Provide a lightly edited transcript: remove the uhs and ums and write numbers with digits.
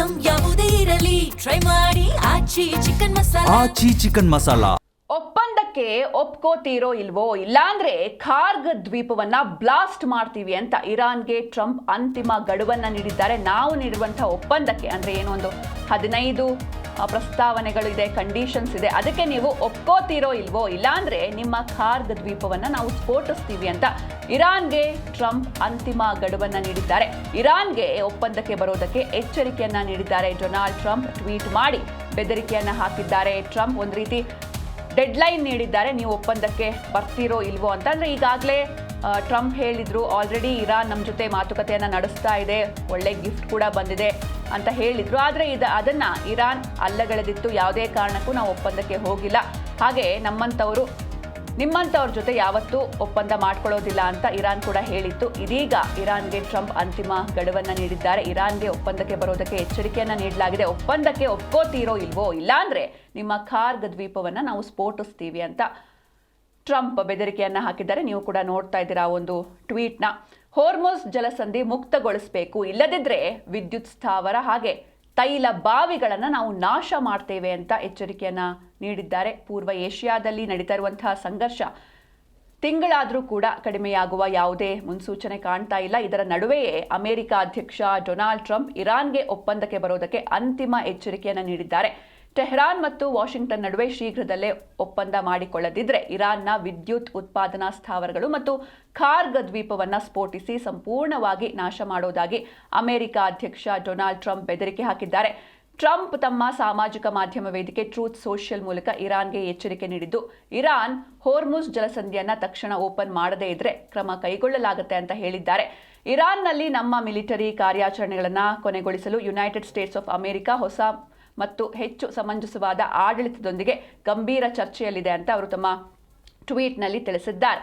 Item ಯಾವುದೇ ಇರಲಿ try ಮಾಡಿ ಆಚಿ ಚಿಕನ್ ಮಸಾಲಾ. ಒಪ್ಪಂದಕ್ಕೆ ಒಪ್ಕೋತೀರೋ ಇಲ್ವೋ, ಇಲ್ಲಾಂದ್ರೆ ಖಾರ್ಗ್ ದ್ವೀಪವನ್ನ ಬ್ಲಾಸ್ಟ್ ಮಾಡ್ತೀವಿ ಅಂತ ಇರಾನ್ಗೆ ಟ್ರಂಪ್ ಅಂತಿಮ ಗಡುವನ್ನ ನೀಡಿದ್ದಾರೆ. ನಾವು ನೀಡಿರುವಂತಹ ಒಪ್ಪಂದಕ್ಕೆ ಅಂದ್ರೆ ಏನೋ ಒಂದು 15 ಪ್ರಸ್ತಾವನೆಗಳು ಇದೆ, ಕಂಡೀಷನ್ಸ್ ಇದೆ, ಅದಕ್ಕೆ ನೀವು ಒಪ್ಕೋತೀರೋ ಇಲ್ವೋ, ಇಲ್ಲಾಂದ್ರೆ ನಿಮ್ಮ ಖಾರ್ಗ್ ದ್ವೀಪವನ್ನ ನಾವು ಸ್ಫೋಟಿಸ್ತೀವಿ ಅಂತ ಇರಾನ್ಗೆ ಟ್ರಂಪ್ ಅಂತಿಮ ಗಡುವನ್ನ ನೀಡಿದ್ದಾರೆ. ಇರಾನ್ಗೆ ಒಪ್ಪಂದಕ್ಕೆ ಬರೋದಕ್ಕೆ ಎಚ್ಚರಿಕೆಯನ್ನ ನೀಡಿದ್ದಾರೆ. ಡೊನಾಲ್ಡ್ ಟ್ರಂಪ್ ಟ್ವೀಟ್ ಮಾಡಿ ಬೆದರಿಕೆಯನ್ನ ಹಾಕಿದ್ದಾರೆ. ಟ್ರಂಪ್ ಒಂದು ರೀತಿ ಡೆಡ್ಲೈನ್ ನೀಡಿದ್ದಾರೆ, ನೀವು ಒಪ್ಪಂದಕ್ಕೆ ಬರ್ತಿರೋ ಇಲ್ವೋ ಅಂತ. ಅಂದರೆ ಈಗಾಗಲೇ ಟ್ರಂಪ್ ಹೇಳಿದ್ರು, ಆಲ್ರೆಡಿ ಇರಾನ್ ನಮ್ಮ ಜೊತೆ ಮಾತುಕತೆಯನ್ನು ನಡೆಸ್ತಾ ಇದೆ, ಒಳ್ಳೆ ಗಿಫ್ಟ್ ಕೂಡ ಬಂದಿದೆ ಅಂತ ಹೇಳಿದ್ರು. ಆದರೆ ಅದನ್ನು ಇರಾನ್ ಅಲ್ಲಗಳೆದಿತ್ತು, ಯಾವುದೇ ಕಾರಣಕ್ಕೂ ನಾವು ಒಪ್ಪಂದಕ್ಕೆ ಹೋಗಿಲ್ಲ, ಹಾಗೆ ನಿಮ್ಮಂಥವ್ರ ಜೊತೆ ಯಾವತ್ತೂ ಒಪ್ಪಂದ ಮಾಡ್ಕೊಳ್ಳೋದಿಲ್ಲ ಅಂತ ಇರಾನ್ ಕೂಡ ಹೇಳಿತ್ತು. ಇದೀಗ ಇರಾನ್ಗೆ ಟ್ರಂಪ್ ಅಂತಿಮ ಗಡುವನ್ನು ನೀಡಿದ್ದಾರೆ. ಇರಾನ್ಗೆ ಒಪ್ಪಂದಕ್ಕೆ ಬರೋದಕ್ಕೆ ಎಚ್ಚರಿಕೆಯನ್ನು ನೀಡಲಾಗಿದೆ. ಒಪ್ಪಂದಕ್ಕೆ ಒಪ್ಕೋತೀರೋ ಇಲ್ವೋ, ಇಲ್ಲಾಂದ್ರೆ ನಿಮ್ಮ ಖಾರ್ಗ್ ದ್ವೀಪವನ್ನು ನಾವು ಸ್ಫೋಟಿಸ್ತೀವಿ ಅಂತ ಟ್ರಂಪ್ ಬೆದರಿಕೆಯನ್ನು ಹಾಕಿದ್ದಾರೆ. ನೀವು ಕೂಡ ನೋಡ್ತಾ ಇದ್ದೀರಾ ಒಂದು ಟ್ವೀಟ್ನ. ಹೋರ್ಮುಜ್ ಜಲಸಂಧಿ ಮುಕ್ತಗೊಳಿಸಬೇಕು, ಇಲ್ಲದಿದ್ದರೆ ವಿದ್ಯುತ್ ಸ್ಥಾವರ ಹಾಗೆ ತೈಲ ಬಾವಿಗಳನ್ನು ನಾವು ನಾಶ ಮಾಡ್ತೇವೆ ಅಂತ ಎಚ್ಚರಿಕೆಯನ್ನು ನೀಡಿದ್ದಾರೆ. ಪೂರ್ವ ಏಷ್ಯಾದಲ್ಲಿ ನಡೀತಾ ಇರುವಂತಹ ಸಂಘರ್ಷ ತಿಂಗಳಾದರೂ ಕೂಡ ಕಡಿಮೆಯಾಗುವ ಯಾವುದೇ ಮುನ್ಸೂಚನೆ ಕಾಣ್ತಾ ಇಲ್ಲ. ಇದರ ನಡುವೆಯೇ ಅಮೆರಿಕ ಅಧ್ಯಕ್ಷ ಡೊನಾಲ್ಡ್ ಟ್ರಂಪ್ ಇರಾನ್ಗೆ ಒಪ್ಪಂದಕ್ಕೆ ಬರೋದಕ್ಕೆ ಅಂತಿಮ ಎಚ್ಚರಿಕೆಯನ್ನು ನೀಡಿದ್ದಾರೆ. ಟೆಹರಾನ್ ಮತ್ತು ವಾಷಿಂಗ್ಟನ್ ನಡುವೆ ಶೀಘ್ರದಲ್ಲೇ ಒಪ್ಪಂದ ಮಾಡಿಕೊಳ್ಳದಿದ್ದರೆ ಇರಾನ್ನ ವಿದ್ಯುತ್ ಉತ್ಪಾದನಾ ಸ್ಥಾವರಗಳು ಮತ್ತು ಖಾರ್ಗ್ ದ್ವೀಪವನ್ನು ಸ್ಫೋಟಿಸಿ ಸಂಪೂರ್ಣವಾಗಿ ನಾಶ ಮಾಡೋದಾಗಿ ಅಮೆರಿಕ ಅಧ್ಯಕ್ಷ ಡೊನಾಲ್ಡ್ ಟ್ರಂಪ್ ಬೆದರಿಕೆ ಹಾಕಿದ್ದಾರೆ. ಟ್ರಂಪ್ ತಮ್ಮ ಸಾಮಾಜಿಕ ಮಾಧ್ಯಮ ವೇದಿಕೆ ಟ್ರೂತ್ ಸೋಷಿಯಲ್ ಮೂಲಕ ಇರಾನ್ಗೆ ಎಚ್ಚರಿಕೆ ನೀಡಿದ್ದು, ಇರಾನ್ ಹೋರ್ಮುಜ್ ಜಲಸಂಧಿಯನ್ನು ತಕ್ಷಣ ಓಪನ್ ಮಾಡದೇ ಇದ್ರೆ ಕ್ರಮ ಕೈಗೊಳ್ಳಲಾಗುತ್ತೆ ಅಂತ ಹೇಳಿದ್ದಾರೆ. ಇರಾನ್ನಲ್ಲಿ ನಮ್ಮ ಮಿಲಿಟರಿ ಕಾರ್ಯಾಚರಣೆಗಳನ್ನು ಕೊನೆಗೊಳಿಸಲು ಯುನೈಟೆಡ್ ಸ್ಟೇಟ್ಸ್ ಆಫ್ ಅಮೆರಿಕ ಹೊಸ ಮತ್ತು ಹೆಚ್ಚು ಸಮಂಜಸವಾದ ಆಡಳಿತದೊಂದಿಗೆ ಗಂಭೀರ ಚರ್ಚೆಯಲ್ಲಿದೆ ಅಂತ ಅವರು ತಮ್ಮ ಟ್ವೀಟ್ನಲ್ಲಿ ತಿಳಿಸಿದ್ದಾರೆ.